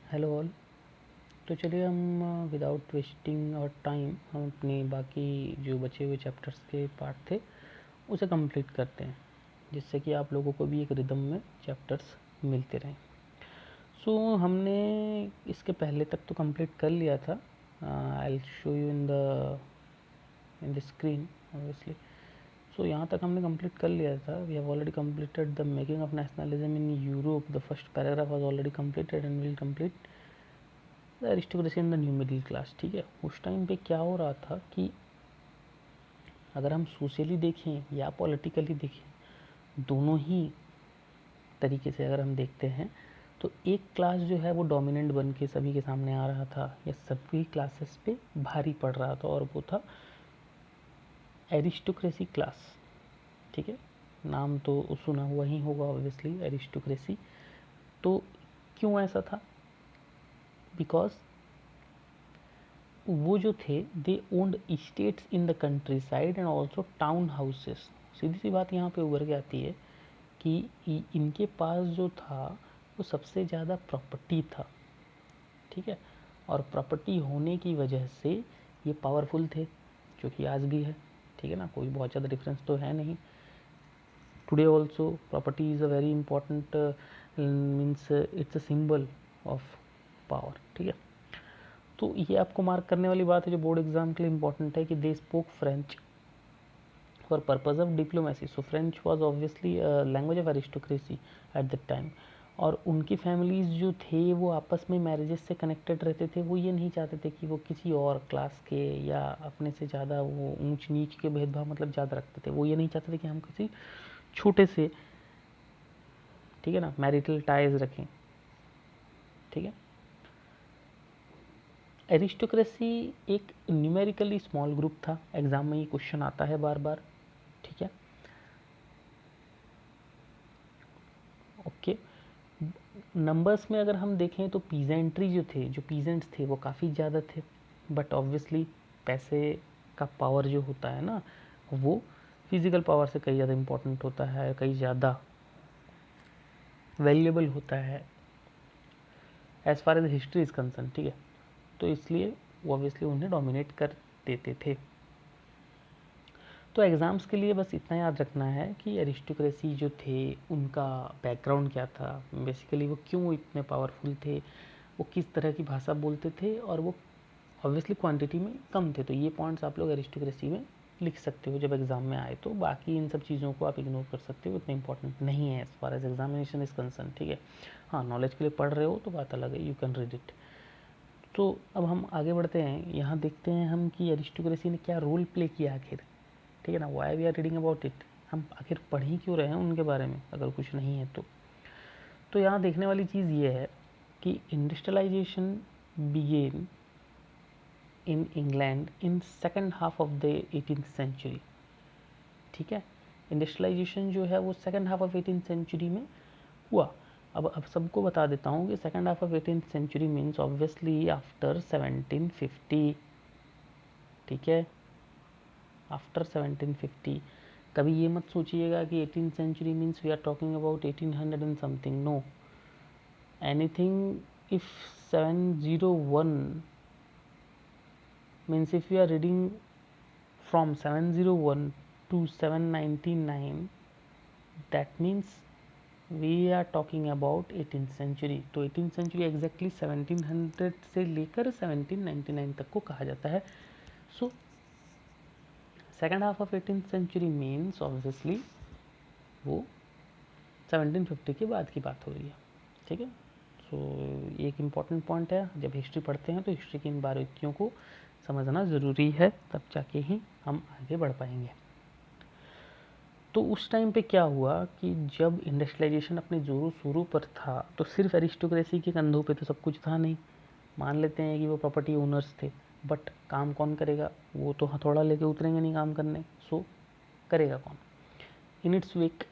Hello all. तो चलिए हम विदाउट वेस्टिंग और टाइम हम अपने बाकी जो बचे हुए चैप्टर्स के पार्ट थे उसे कंप्लीट करते हैं, जिससे कि आप लोगों को भी एक रिदम में चैप्टर्स मिलते रहें। हमने इसके पहले तक तो कंप्लीट कर लिया था। I will show you in the screen obviously. यहाँ तक हमने कंप्लीट कर लिया था। We have already completed the making of nationalism in Europe. The first paragraph was already completed and will complete the aristocracy in the new middle class. ठीक है, उस time पे क्या हो रहा था कि अगर हम सोशली देखें या पॉलिटिकली देखें, दोनों ही तरीके से अगर हम देखते हैं, तो एक क्लास जो है वो डोमिनेंट बन के सभी के सामने आ रहा था या सभी क्लासेस पे भारी पड़ रहा था, और वो था एरिस्टोक्रेसी क्लास। ठीक है, नाम तो सुना हुआ ही होगा ऑब्वियसली, एरिस्टोक्रेसी। तो क्यों ऐसा था? बिकॉज वो जो थे they owned estates in the countryside and also town houses. सीधी सी बात यहाँ पे उभर के आती है कि इनके पास जो था वो सबसे ज़्यादा प्रॉपर्टी था। ठीक है, और प्रॉपर्टी होने की वजह से ये पावरफुल थे, जो कि आज भी है। ठीक है ना, कोई बहुत ज़्यादा डिफरेंस तो है नहीं। Today also property is a very important means it's a symbol of power. ठीक है, तो ये आपको मार्क करने वाली बात है जो बोर्ड एग्जाम के लिए इंपॉर्टेंट है कि they spoke French for purpose of diplomacy. So French was obviously language of aristocracy eight that time. और उनकी फैमिलीज जो थे वो आपस में मैरिजेस से कनेक्टेड रहते थे। वो ये नहीं चाहते थे कि वो किसी और क्लास के या अपने से ज़्यादा वो ऊंच नीच के भेदभाव मतलब ज़्यादा रखते थे। वो ये नहीं चाहते थे कि हम किसी छोटे से, ठीक है ना, मैरिटल टाइज रखें। ठीक है, एरिस्टोक्रेसी एक न्यूमेरिकली स्मॉल ग्रुप था। एग्जाम में ये क्वेश्चन आता है बार बार। ठीक है, ओके। नंबर्स में अगर हम देखें तो पीजेंट्री जो थे, जो पीजेंट्स थे वो काफ़ी ज़्यादा थे। बट ऑब्वियसली पैसे का पावर जो होता है ना, वो फिजिकल पावर से कई ज़्यादा इम्पोर्टेंट होता है, कई ज़्यादा वैल्यूएबल होता है as far as history is concern. ठीक है, तो इसलिए वो ऑब्वियसली उन्हें डोमिनेट कर देते थे। तो एग्ज़ाम्स के लिए बस इतना याद रखना है कि एरिस्टोक्रेसी जो थे उनका बैकग्राउंड क्या था, बेसिकली वो क्यों इतने पावरफुल थे, वो किस तरह की भाषा बोलते थे, और वो ऑब्वियसली क्वांटिटी में कम थे। तो ये पॉइंट्स आप लोग एरिस्टोक्रेसी में लिख सकते हो जब एग्ज़ाम में आए। तो बाकी इन सब चीज़ों को आप इग्नोर कर सकते हो, इतना इंपॉर्टेंट नहीं है as far as examination is concern. ठीक है, हाँ, नॉलेज के लिए पढ़ रहे हो तो बात अलग है, यू कैन रीड इट। तो अब हम आगे बढ़ते हैं। यहाँ देखते हैं हम कि एरिस्टोक्रेसी ने क्या रोल प्ले किया आखिर। ठीक है ना, why we are reading about it, हम आखिर पढ़ ही क्यों रहे हैं उनके बारे में अगर कुछ नहीं है तो यहाँ देखने वाली चीज़ ये है कि industrialisation begin in England in second half of the 18th century. ठीक है, इंडस्ट्रियलाइजेशन जो है वो second half of 18th century में हुआ। अब सबको बता देता हूँ कि second half of 18th century means obviously after 1750। ठीक है, आफ्टर 1750। कभी ये मत सोचिएगा कि 18th century means we are talking about 1800 and something. No, anything if 701 means if we are reading from 701 to 799, that means we are talking about 18th century। तो 18th century exactly 1700 से लेकर 1799 तक को कहा जाता है। So second half of 18th century means obviously वो 1750 के बाद की बात हो रही है। ठीक है, सो एक इम्पॉर्टेंट पॉइंट है, जब हिस्ट्री पढ़ते हैं तो हिस्ट्री की इन बारीकियों को समझना ज़रूरी है, तब जाके ही हम आगे बढ़ पाएंगे। तो उस टाइम पे क्या हुआ कि जब इंडस्ट्रियलाइजेशन अपने जोरों शोरों पर था तो सिर्फ एरिस्टोक्रेसी के कंधों पे तो सब कुछ था नहीं। मान लेते हैं कि वो प्रॉपर्टी ओनर्स थे, बट काम कौन करेगा? वो तो हथौड़ा लेके उतरेंगे नहीं काम करने। सो करेगा कौन? In its wake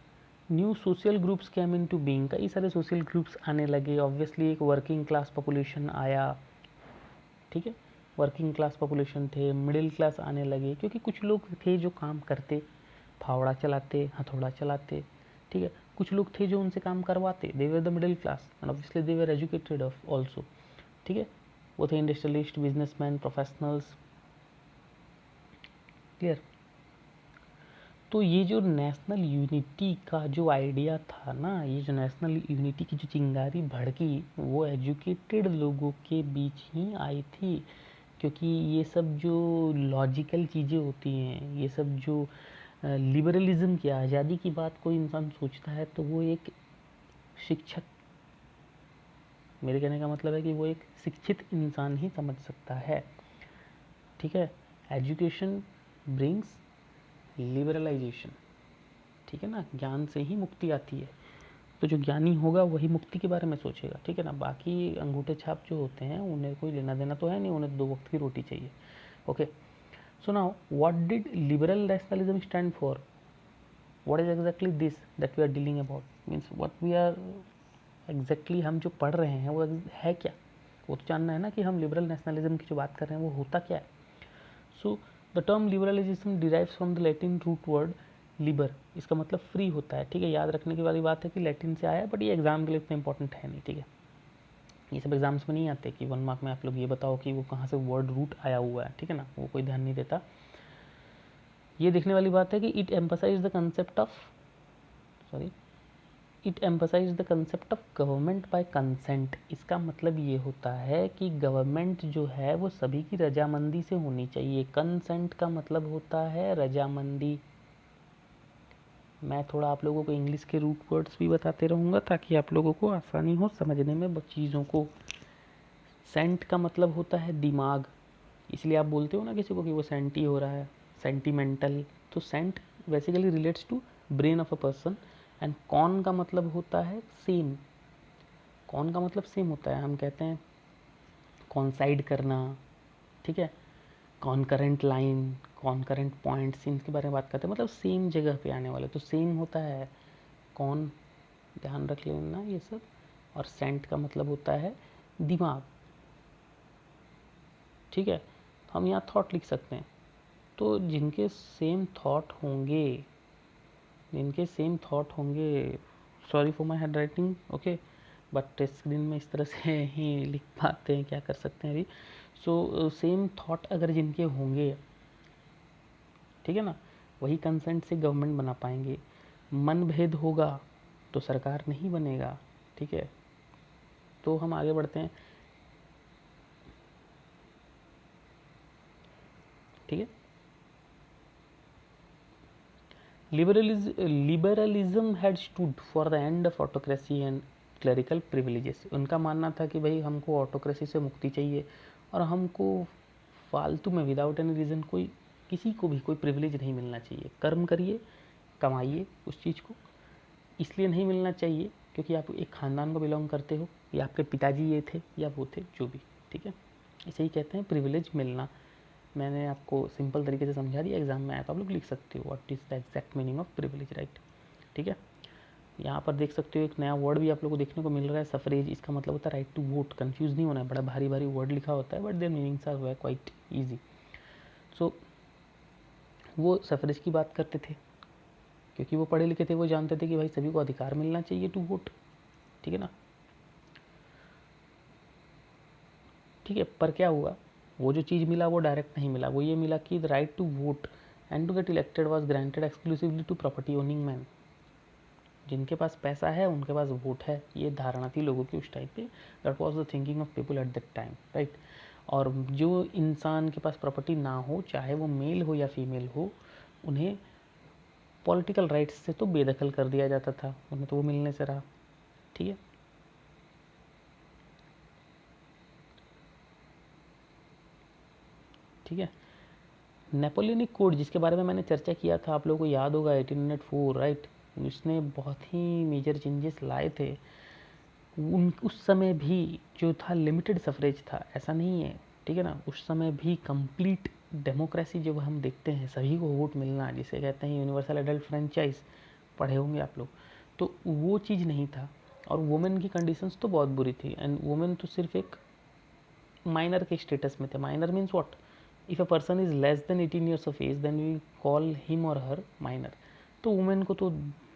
new social groups came into being. कई सारे सोशल ग्रुप्स आने लगे। ऑब्वियसली एक वर्किंग क्लास पॉपुलेशन आया। ठीक है, वर्किंग क्लास पॉपुलेशन थे, मिडिल क्लास आने लगे, क्योंकि कुछ लोग थे जो काम करते, फावड़ा चलाते, हथौड़ा चलाते। ठीक है, कुछ लोग थे जो उनसे काम करवाते, they were the middle class and obviously they were educated also. ठीक है, वो थे इंडस्ट्रियलिस्ट, बिजनेसमैन, प्रोफेशनल्स। क्लियर। तो ये जो नेशनल यूनिटी का जो आइडिया था ना, ये जो नेशनल यूनिटी की जो चिंगारी भड़की, वो एजुकेटेड लोगों के बीच ही आई थी, क्योंकि ये सब जो लॉजिकल चीज़ें होती हैं, ये सब जो लिबरलिज्म की, आज़ादी की बात कोई इंसान सोचता है तो वो एक शिक्षक, मेरे कहने का मतलब है कि वो एक शिक्षित इंसान ही समझ सकता है। ठीक है, एजुकेशन ब्रिंग्स लिबरलाइजेशन, ठीक है ना, ज्ञान से ही मुक्ति आती है। तो जो ज्ञानी होगा वही मुक्ति के बारे में सोचेगा, ठीक है ना। बाकी अंगूठे छाप जो होते हैं उन्हें कोई लेना देना तो है नहीं, उन्हें 2 वक्त की रोटी चाहिए। Okay, so now what did liberal nationalism stand for? What is exactly this that we are dealing about, means what we are exactly हम जो पढ़ रहे हैं वो है क्या, वो तो जानना है ना कि हम लिबरल नेशनलिज्म की जो बात कर रहे हैं वो होता क्या है। So the term liberalism derives from the Latin root word liber, इसका मतलब फ्री होता है। ठीक है, याद रखने की वाली बात है कि लैटिन से आया है, बट ये एग्जाम के लिए इतना इंपॉर्टेंट है नहीं। ठीक है, ये सब एग्जाम्स में नहीं आते कि 1 मार्क में आप लोग ये बताओ कि वो कहाँ से वर्ड रूट आया हुआ है, ठीक है ना, वो कोई ध्यान नहीं देता। ये देखने वाली बात है कि it emphasise the concept of government by consent. इसका मतलब ये होता है कि गवर्नमेंट जो है वो सभी की रजामंदी से होनी चाहिए। कंसेंट का मतलब होता है रजामंदी। मैं थोड़ा आप लोगों को इंग्लिश के रूट वर्ड्स भी बताते रहूँगा ताकि आप लोगों को आसानी हो समझने में चीज़ों को। सेंट का मतलब होता है दिमाग, इसलिए आप बोलते हो ना किसी को कि वो सेंटी हो रहा है, सेंटिमेंटल। तो sent basically relates to brain of a person. And con का मतलब होता है सेम, कॉन का मतलब सेम होता है, हम कहते हैं कॉन्साइड करना, ठीक है, कॉनकरेंट लाइन, कॉनकरेंट पॉइंट्स, इनके बारे में बात करते हैं, मतलब सेम जगह पे आने वाले, तो सेम होता है कॉन, ध्यान रख लेना ये सब। और सेंट का मतलब होता है दिमाग, ठीक है। हम यहाँ थॉट लिख सकते हैं, तो जिनके सेम थॉट होंगे, sorry for my hand writing, okay, but screen में इस तरह से ही लिख पाते हैं, क्या कर सकते हैं अभी। सो सेम थॉट अगर जिनके होंगे, ठीक है ना, वही कंसेंट से गवर्नमेंट बना पाएंगे। मन भेद होगा तो सरकार नहीं बनेगा, ठीक है। तो हम आगे बढ़ते हैं, ठीक है। Liberalism had stood for the end of autocracy and clerical privileges. उनका मानना था कि भाई हमको ऑटोक्रेसी से मुक्ति चाहिए और हमको फालतू में विदाउट एनी रीज़न कोई किसी को भी कोई प्रिविलेज नहीं मिलना चाहिए। कर्म करिए, कमाइए उस चीज़ को, इसलिए नहीं मिलना चाहिए क्योंकि आप एक ख़ानदान को बिलोंग करते हो, या आपके पिताजी ये थे या वो थे, जो भी, ठीक है। इसे ही कहते हैं प्रिविलेज मिलना। मैंने आपको सिंपल तरीके से समझा दिया, एग्जाम में आया तो आप लोग लिख सकते हो what is the exact meaning of privilege, right, ठीक है। यहाँ पर देख सकते हो एक नया वर्ड भी आप लोगों को देखने को मिल रहा है, सफरेज। इसका मतलब होता है राइट टू वोट। कंफ्यूज नहीं होना है, बड़ा भारी भारी वर्ड लिखा होता है, but their meanings are quite easy. So वो सफरेज की बात करते थे क्योंकि वो पढ़े लिखे थे, वो जानते थे कि भाई सभी को अधिकार मिलना चाहिए टू वोट, ठीक है ना। ठीक है, पर क्या हुआ, वो जो चीज़ मिला वो डायरेक्ट नहीं मिला, वो ये मिला कि the right to vote and to get elected was granted exclusively to property owning man. जिनके पास पैसा है उनके पास वोट है, ये धारणा थी लोगों की उस टाइम पे। That was the thinking of people at that time, right. और जो इंसान के पास प्रॉपर्टी ना हो, चाहे वो मेल हो या फीमेल हो, उन्हें पॉलिटिकल राइट्स से तो बेदखल कर दिया जाता था, उन्हें तो वो मिलने से रहा, ठीक है। ठीक है, नेपोलियनिक कोड जिसके बारे में मैंने चर्चा किया था, आप लोगों को याद होगा 1804, राइट। उसने बहुत ही मेजर चेंजेस लाए थे। उस समय भी जो था लिमिटेड सफरेज था, ऐसा नहीं है, ठीक है ना। उस समय भी कंप्लीट डेमोक्रेसी जो हम देखते हैं, सभी को वोट मिलना, जिसे कहते हैं यूनिवर्सल एडल्ट फ्रेंचाइज, पढ़े होंगे आप लोग, तो वो चीज़ नहीं था। और वुमेन की कंडीशंस तो बहुत बुरी थी, एंड वुमेन तो सिर्फ एक माइनर के स्टेटस में थे। Minor means what, if a person is less than 18 years of age then we call him और हर माइनर। तो वुमेन को तो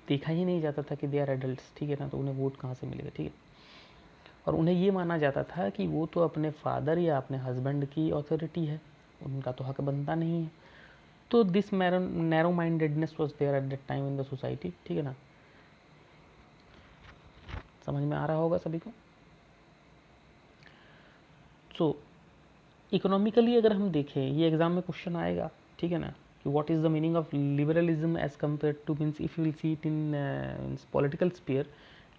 देखा ही नहीं जाता था कि दे आर एडल्ट, ठीक है ना, तो उन्हें वोट कहाँ से मिलेगा, ठीक है। और उन्हें ये माना जाता था कि वो तो अपने फादर या अपने हस्बैंड की अथॉरिटी है, उनका तो हक बनता नहीं है। तो this narrow mindedness was there at that time in the society, ठीक है ना। समझ में आ रहा होगा सभी को। सो इकोनॉमिकली अगर हम देखें, ये एग्जाम में क्वेश्चन आएगा, ठीक है ना, कि what is the meaning of liberalism as compare to, means if you will see it in political sphere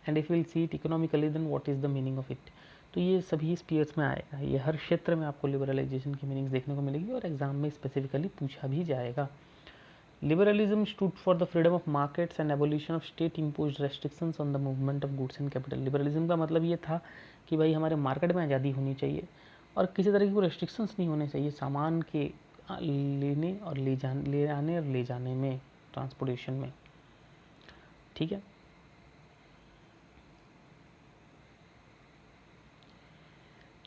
and if you will see it economically, then what is the meaning of it. तो ये सभी spheres में आएगा, ये हर क्षेत्र में आपको liberalisation की मीनिंग्स देखने को मिलेगी और एग्जाम में स्पेसिफिकली पूछा भी जाएगा। Liberalism stood for the freedom of markets and abolition of state imposed restrictions on the movement of goods and capital. Liberalism का मतलब ये था कि भाई हमारे मार्केट में आज़ादी होनी चाहिए और किसी तरह की कोई रेस्ट्रिक्शंस नहीं होने चाहिए सामान के लेने और ले आने और ले जाने में, ट्रांसपोर्टेशन में, ठीक है।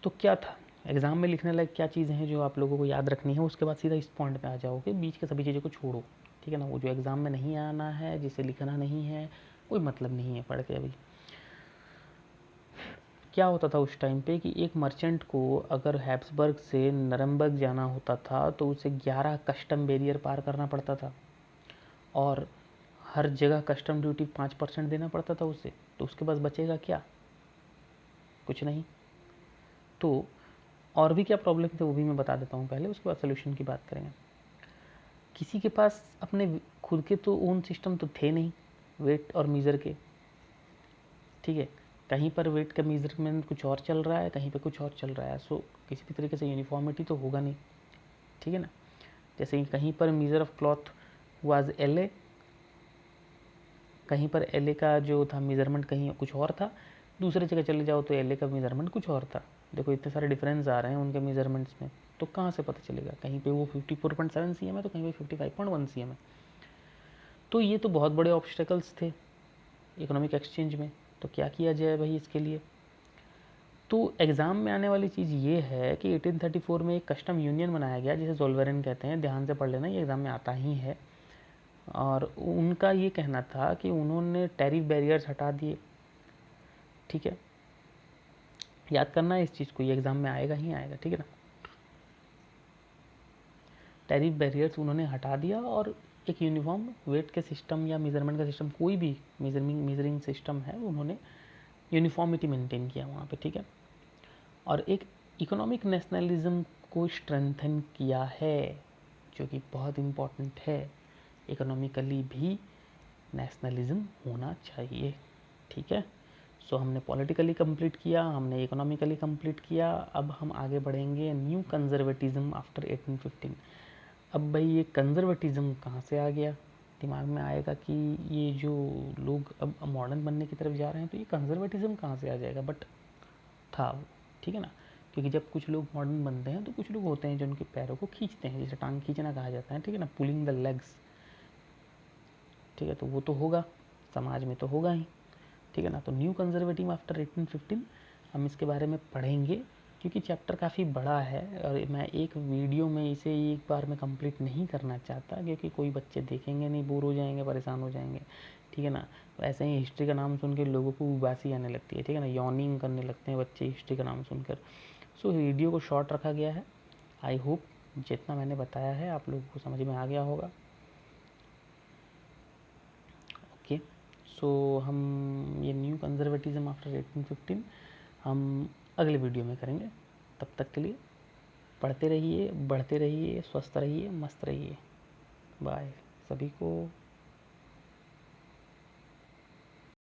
तो क्या था एग्जाम में लिखने लायक, क्या चीज़ें हैं जो आप लोगों को याद रखनी है, उसके बाद सीधा इस पॉइंट पे आ जाओगे, बीच के सभी चीज़ों को छोड़ो, ठीक है ना। वो जो एग्जाम में नहीं आना है, जिसे लिखना नहीं है, कोई मतलब नहीं है पढ़ के। अभी क्या होता था उस टाइम पे कि एक मर्चेंट को अगर हैप्सबर्ग से नरमबर्ग जाना होता था तो उसे 11 कस्टम बैरियर पार करना पड़ता था और हर जगह कस्टम ड्यूटी 5% देना पड़ता था उसे। तो उसके पास बचेगा क्या, कुछ नहीं। तो और भी क्या प्रॉब्लम थे वो भी मैं बता देता हूँ पहले, उसके बाद सोल्यूशन की बात करेंगे। किसी के पास अपने खुद के तो ओन सिस्टम तो थे नहीं वेट और मीज़र के, ठीक है। कहीं पर वेट का मेजरमेंट कुछ और चल रहा है, कहीं पे कुछ और चल रहा है। सो किसी भी तरीके से यूनिफॉर्मिटी तो होगा नहीं, ठीक है ना। जैसे कि कहीं पर measure of cloth was LA, कहीं पर LA का जो था मेज़रमेंट कहीं कुछ और था, दूसरी जगह चले जाओ तो LA का मेज़रमेंट कुछ और था। देखो इतने सारे डिफरेंस आ रहे हैं उनके मेज़रमेंट्स में, तो कहाँ से पता चलेगा, कहीं पे वो 54.7 cm है तो कहीं पे 55.1 cm है। तो ये तो बहुत बड़े ऑब्स्टेकल्स थे इकोनॉमिक एक्सचेंज में। तो क्या किया जाए भाई इसके लिए। तो एग्ज़ाम में आने वाली चीज़ ये है कि 1834 में एक कस्टम यूनियन बनाया गया जिसे जोल्वेरन कहते हैं, ध्यान से पढ़ लेना, ये एग्ज़ाम में आता ही है। और उनका ये कहना था कि उन्होंने टैरिफ बैरियर्स हटा दिए, ठीक है। याद करना है इस चीज़ को, ये एग्ज़ाम में आएगा ही आएगा, ठीक है ना। टैरिफ बैरियर्स उन्होंने हटा दिया और एक यूनिफॉर्म वेट के सिस्टम या मेज़रमेंट का सिस्टम, कोई भी मेजरिंग सिस्टम है, उन्होंने यूनिफॉर्मिटी मेंटेन किया वहाँ पे, ठीक है। और एक इकोनॉमिक नेशनलिज्म को स्ट्रेंथन किया है, जो कि बहुत इम्पॉर्टेंट है। इकोनॉमिकली भी नेशनलिज्म होना चाहिए, ठीक है। सो हमने पॉलिटिकली कंप्लीट किया, हमने इकोनॉमिकली कंप्लीट किया। अब हम आगे बढ़ेंगे न्यू कंजर्वेटिज्म आफ्टर 1815। अब भाई ये कंजर्वेटिज्म कहाँ से आ गया, दिमाग में आएगा कि ये जो लोग अब मॉडर्न बनने की तरफ जा रहे हैं तो ये कंजर्वेटिज्म कहाँ से आ जाएगा, बट था वो, ठीक है ना। क्योंकि जब कुछ लोग मॉडर्न बनते हैं तो कुछ लोग होते हैं जो उनके पैरों को खींचते हैं, जैसे टांग खींचना कहा जाता है, ठीक है ना, पुलिंग द लेग्स, ठीक है। तो वो तो होगा, समाज में तो होगा ही, ठीक है ना। तो न्यू कंजर्वेटिव आफ्टर 1815 हम इसके बारे में पढ़ेंगे, क्योंकि चैप्टर काफ़ी बड़ा है और मैं एक वीडियो में इसे एक बार में कंप्लीट नहीं करना चाहता, क्योंकि कोई बच्चे देखेंगे नहीं, बोर हो जाएंगे, परेशान हो जाएंगे, ठीक है ना। तो ऐसे ही हिस्ट्री का नाम सुन के लोगों को उबासी आने लगती है, ठीक है ना, यॉर्निंग करने लगते हैं बच्चे हिस्ट्री का नाम सुनकर। सो वीडियो को शॉर्ट रखा गया है। आई होप जितना मैंने बताया है आप लोगों को समझ में आ गया होगा। ओके, सो हम ये न्यू कंजर्वेटिज्म आफ्टर 1815 हम अगले वीडियो में करेंगे। तब तक के लिए पढ़ते रहिए, बढ़ते रहिए, स्वस्थ रहिए, मस्त रहिए। बाय सभी को।